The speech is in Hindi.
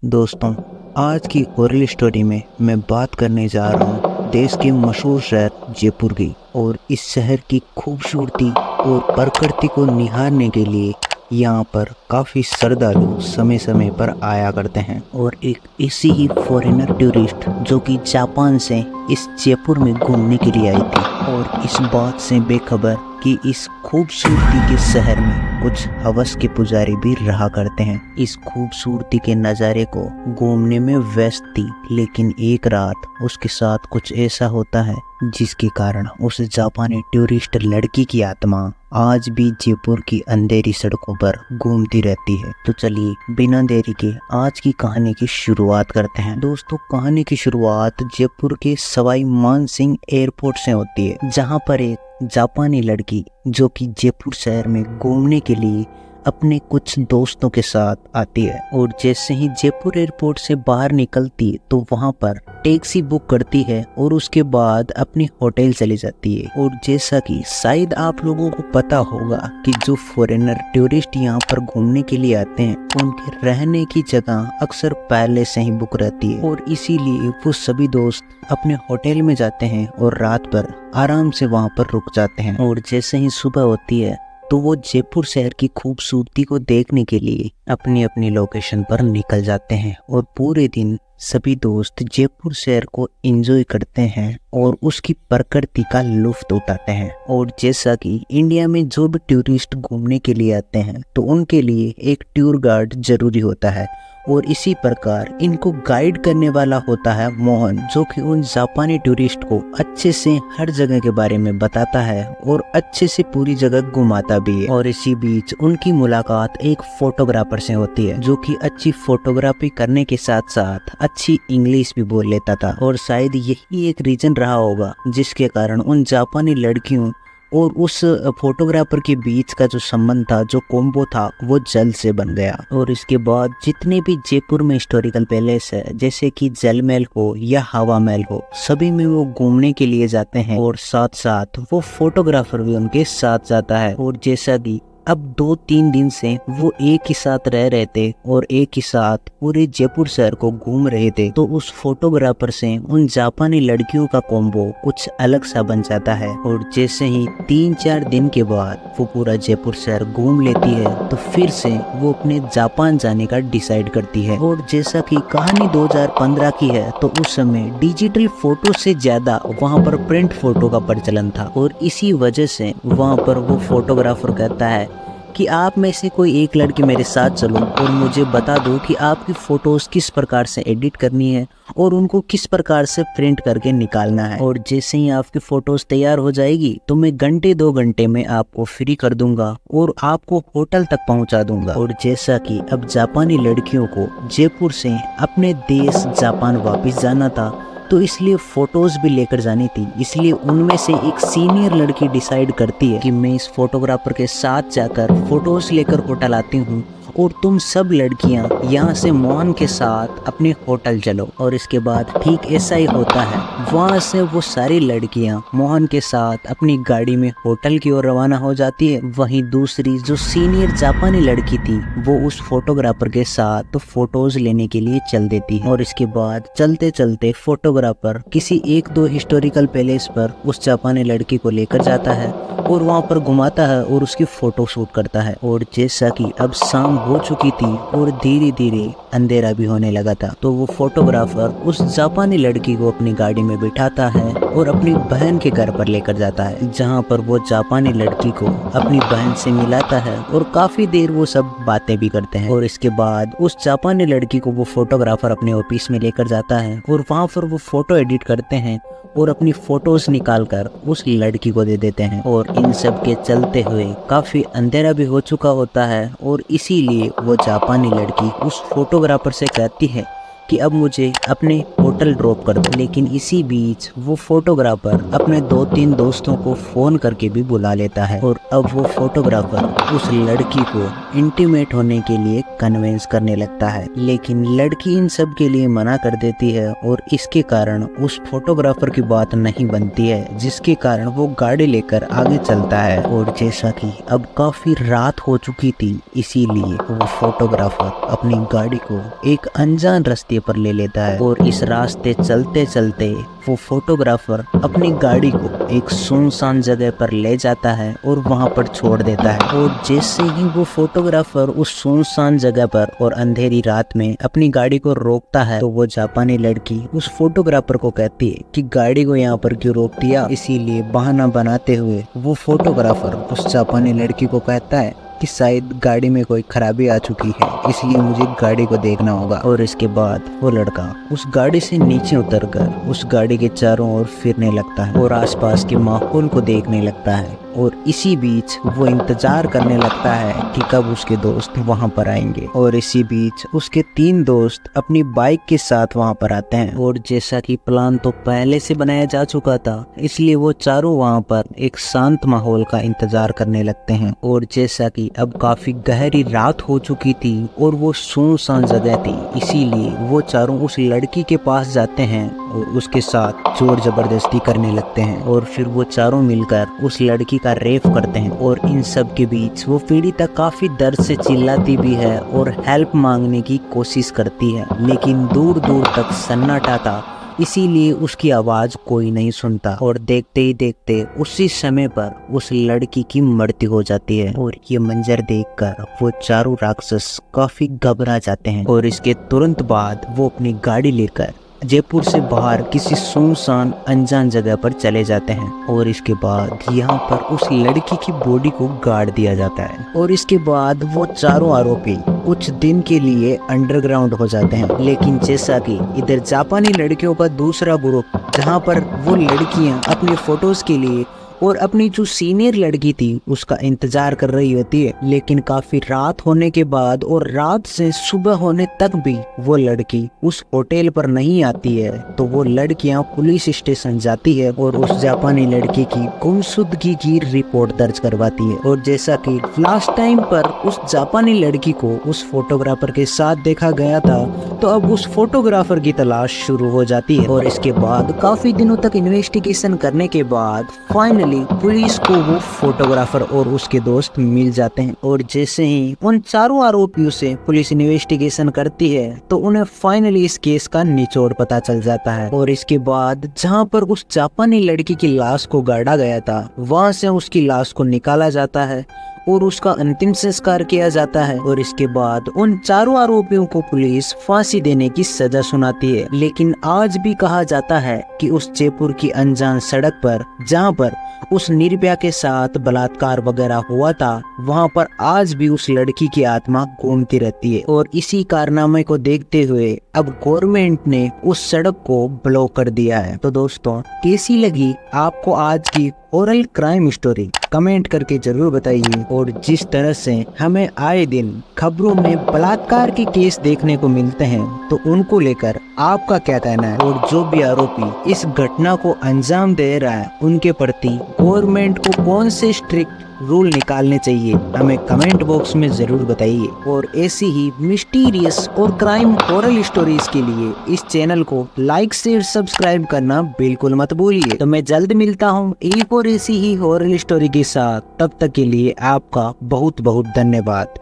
दोस्तों, आज की ओरल स्टोरी में मैं बात करने जा रहा हूँ देश के मशहूर शहर जयपुर की। और इस शहर की खूबसूरती और प्रकृति को निहारने के लिए यहाँ पर काफ़ी श्रद्धालु समय समय पर आया करते हैं। और एक ऐसी ही फॉरेनर टूरिस्ट जो कि जापान से इस जयपुर में घूमने के लिए आई थी और इस बात से बेखबर कि इस खूबसूरती के शहर में कुछ हवस के पुजारी भी रहा करते हैं। इस खूबसूरती के नज़ारे को घूमने में व्यस्त थी, लेकिन एक रात उसके साथ कुछ ऐसा होता है जिसके कारण उस जापानी टूरिस्ट लड़की की आत्मा आज भी जयपुर की अंधेरी सड़कों पर घूमती रहती है। तो चलिए बिना देरी के आज की कहानी की शुरुआत करते हैं। दोस्तों, कहानी की शुरुआत जयपुर के सवाई मानसिंह एयरपोर्ट से होती है, जहां पर एक जापानी लड़की जो कि जयपुर शहर में घूमने के लिए अपने कुछ दोस्तों के साथ आती है। और जैसे ही जयपुर एयरपोर्ट से बाहर निकलती है तो वहां पर टैक्सी बुक करती है और उसके बाद अपनी होटल चली जाती है। और जैसा कि शायद आप लोगों को पता होगा कि जो फॉरेनर टूरिस्ट यहाँ पर घूमने के लिए आते हैं उनके रहने की जगह अक्सर पहले से ही बुक रहती है, और इसीलिए वो सभी दोस्त अपने होटल में जाते हैं और रात भर आराम से वहाँ पर रुक जाते हैं। और जैसे ही सुबह होती है तो वो जयपुर शहर की खूबसूरती को देखने के लिए अपनी अपनी लोकेशन पर निकल जाते हैं। और पूरे दिन सभी दोस्त जयपुर शहर को एंजॉय करते हैं और उसकी प्रकृति का लुत्फ उठाते हैं। और जैसा कि इंडिया में जो भी टूरिस्ट घूमने के लिए आते हैं तो उनके लिए एक टूर गाइड जरूरी होता है, और इसी प्रकार इनको गाइड करने वाला होता है मोहन, जो कि उन जापानी टूरिस्ट को अच्छे से हर जगह के बारे में बताता है और अच्छे से पूरी जगह घुमाता भी है। और इसी बीच उनकी मुलाकात एक फोटोग्राफर से होती है जो कि अच्छी फोटोग्राफी करने के साथ साथ अच्छी इंग्लिश भी बोल लेता था। और शायद यही एक रीजन रहा होगा जिसके कारण उन जापानी लड़कियों और उस फोटोग्राफर के बीच का जो संबंध था, जो कॉम्बो था, वो जल्द से बन गया। और इसके बाद जितने भी जयपुर में हिस्टोरिकल पैलेस है, जैसे कि जल महल हो या हवा महल हो, सभी में वो घूमने के लिए जाते हैं और साथ साथ वो फोटोग्राफर भी उनके साथ जाता है। और जैसा कि अब 2-3 दिन से वो एक ही साथ रह रहे थे और एक ही साथ पूरे जयपुर शहर को घूम रहे थे, तो उस फोटोग्राफर से उन जापानी लड़कियों का कॉम्बो कुछ अलग सा बन जाता है। और जैसे ही 3-4 दिन के बाद वो पूरा जयपुर शहर घूम लेती है तो फिर से वो अपने जापान जाने का डिसाइड करती है। और जैसा कि कहानी 2015 की है तो उस समय डिजिटल फोटो से ज्यादा वहाँ पर प्रिंट फोटो का प्रचलन था, और इसी वजह से वहाँ पर वो फोटोग्राफर कहता है कि आप में से कोई एक लड़की मेरे साथ चलो और मुझे बता दो कि आपकी फ़ोटोज़ किस प्रकार से एडिट करनी है और उनको किस प्रकार से प्रिंट करके निकालना है। और जैसे ही आपकी फ़ोटोज़ तैयार हो जाएगी तो मैं 1-2 घंटे में आपको फ्री कर दूंगा और आपको होटल तक पहुंचा दूंगा। और जैसा कि अब जापानी लड़कियों को जयपुर से अपने देश जापान वापस जाना था, तो इसलिए फोटोज भी लेकर जानी थी, इसलिए उनमें से एक सीनियर लड़की डिसाइड करती है कि मैं इस फोटोग्राफर के साथ जाकर फोटोज लेकर होटल आती हूँ और तुम सब लड़कियां यहाँ से मोहन के साथ अपने होटल चलो। और इसके बाद ठीक ऐसा ही होता है, वहाँ से वो सारी लड़कियां मोहन के साथ अपनी गाड़ी में होटल की ओर रवाना हो जाती है। वहीं दूसरी जो सीनियर जापानी लड़की थी वो उस फोटोग्राफर के साथ तो फोटोज लेने के लिए चल देती है। और इसके बाद चलते चलते फोटोग्राफर किसी 1-2 हिस्टोरिकल पैलेस पर उस जापानी लड़की को लेकर जाता है और वहाँ पर घुमाता है और उसकी फोटो शूट करता है। और जैसा कि अब शाम हो चुकी थी और धीरे धीरे अंधेरा भी होने लगा था, तो वो फोटोग्राफर उस जापानी लड़की को अपनी गाड़ी में बिठाता है और अपनी बहन के घर पर लेकर जाता है, जहाँ पर वो जापानी लड़की को अपनी बहन से मिलाता है और काफी देर वो सब बातें भी करते हैं। और इसके बाद उस जापानी लड़की को वो फोटोग्राफर अपने ऑफिस में लेकर जाता है और वहाँ पर वो फोटो एडिट करते हैं और अपनी फोटोज निकालकर उस लड़की को दे देते हैं। और इन सब के चलते हुए काफी अंधेरा भी हो चुका होता है, और इसीलिए वो जापानी लड़की उस फोटोग्राफर से कहती है कि अब मुझे अपने होटल ड्रॉप कर दो। लेकिन इसी बीच वो फोटोग्राफर अपने 2-3 दोस्तों को फोन करके भी बुला लेता है और अब वो फोटोग्राफर उस लड़की को इंटीमेट होने के लिए कन्विंस करने लगता है। लेकिन लड़की इन सब के लिए मना कर देती है और इसके कारण उस फोटोग्राफर की बात नहीं बनती है, जिसके कारण वो गाड़ी लेकर आगे चलता है। और जैसा कि अब काफी रात हो चुकी थी, इसीलिए वो फोटोग्राफर अपनी गाड़ी को एक अनजान रास्ते पर ले लेता है और इस रास्ते चलते चलते वो फोटोग्राफर अपनी गाड़ी को एक सुनसान जगह पर ले जाता है और वहां पर छोड़ देता है। और जैसे ही वो फोटोग्राफर उस सुनसान जगह पर और अंधेरी रात में अपनी गाड़ी को रोकता है, तो वो जापानी लड़की उस फोटोग्राफर को कहती है कि गाड़ी को यहाँ पर क्यों रोक दिया। इसीलिए बहाना बनाते हुए वो फोटोग्राफर उस जापानी लड़की को कहता है कि शायद गाड़ी में कोई खराबी आ चुकी है, इसलिए मुझे गाड़ी को देखना होगा। और इसके बाद वो लड़का उस गाड़ी से नीचे उतरकर उस गाड़ी के चारों ओर फिरने लगता है और आसपास के माहौल को देखने लगता है। और इसी बीच वो इंतजार करने लगता है कि कब उसके दोस्त वहां पर आएंगे। और इसी बीच उसके 3 दोस्त अपनी बाइक के साथ वहां पर आते हैं। और जैसा कि प्लान तो पहले से बनाया जा चुका था, इसलिए वो चारों वहां पर एक शांत माहौल का इंतजार करने लगते हैं। और जैसा कि अब काफी गहरी रात हो चुकी थी और वो सुनसान जगह थी, इसीलिए वो चारों उस लड़की के पास जाते हैं और उसके साथ जोर जबरदस्ती करने लगते हैं। और फिर वो चारों मिलकर उस लड़की का रेप करते हैं। और इन सब के बीच वो पीड़िता काफी दर्द से चिल्लाती भी है और हेल्प मांगने की कोशिश करती है, लेकिन दूर दूर तक सन्नाटा था, इसीलिए उसकी आवाज कोई नहीं सुनता। और देखते ही देखते उसी समय पर उस लड़की की मृत्यु हो जाती है। और ये मंजर देखकर वो चारों राक्षस काफी घबरा जाते हैं। और इसके तुरंत बाद वो अपनी गाड़ी लेकर जयपुर से बाहर किसी सुनसान अनजान जगह पर चले जाते हैं। और इसके बाद यहाँ पर उस लड़की की बॉडी को गाड़ दिया जाता है। और इसके बाद वो चारों आरोपी कुछ दिन के लिए अंडरग्राउंड हो जाते हैं। लेकिन जैसा कि इधर जापानी लड़कियों का दूसरा ग्रुप, जहाँ पर वो लड़कियां अपने फोटोज के लिए और अपनी जो सीनियर लड़की थी उसका इंतजार कर रही होती है, लेकिन काफी रात होने के बाद और रात से सुबह होने तक भी वो लड़की उस होटल पर नहीं आती है। तो वो लड़कियां पुलिस स्टेशन जाती है और उस जापानी लड़की की गुमशुदगी की रिपोर्ट दर्ज करवाती है। और जैसा कि लास्ट टाइम पर उस जापानी लड़की को उस फोटोग्राफर के साथ देखा गया था, तो अब उस फोटोग्राफर की तलाश शुरू हो जाती है। और इसके बाद काफी दिनों तक इन्वेस्टिगेशन करने के बाद फाइनली पुलिस को वो फोटोग्राफर और उसके दोस्त मिल जाते हैं। और जैसे ही उन चारों आरोपियों से पुलिस इन्वेस्टिगेशन करती है, तो उन्हें फाइनली इस केस का निचोड़ पता चल जाता है। और इसके बाद जहां पर उस जापानी लड़की की लाश को गाड़ा गया था, वहां से उसकी लाश को निकाला जाता है और उसका अंतिम संस्कार किया जाता है। और इसके बाद उन चारों आरोपियों को पुलिस फांसी देने की सजा सुनाती है। लेकिन आज भी कहा जाता है कि उस जयपुर की अनजान सड़क पर, जहां पर उस निर्भया के साथ बलात्कार वगैरह हुआ था, वहां पर आज भी उस लड़की की आत्मा घूमती रहती है। और इसी कारनामे को देखते हुए अब गवर्नमेंट ने उस सड़क को ब्लॉक कर दिया है। तो दोस्तों, कैसी लगी आपको आज की ओरल क्राइम स्टोरी? कमेंट करके जरूर बताइए। और जिस तरह से हमें आए दिन खबरों में बलात्कार के केस देखने को मिलते हैं, तो उनको लेकर आपका क्या कहना है? और जो भी आरोपी इस घटना को अंजाम दे रहा है, उनके प्रति गवर्नमेंट को कौन से स्ट्रिक्ट रूल निकालने चाहिए, हमें कमेंट बॉक्स में जरूर बताइए। और ऐसी ही मिस्टीरियस और क्राइम हॉरर स्टोरीज के लिए इस चैनल को लाइक शेयर सब्सक्राइब करना बिल्कुल मत भूलिए। तो मैं जल्द मिलता हूँ एक और ऐसी ही हॉरर स्टोरी के साथ। तब तक के लिए आपका बहुत बहुत धन्यवाद।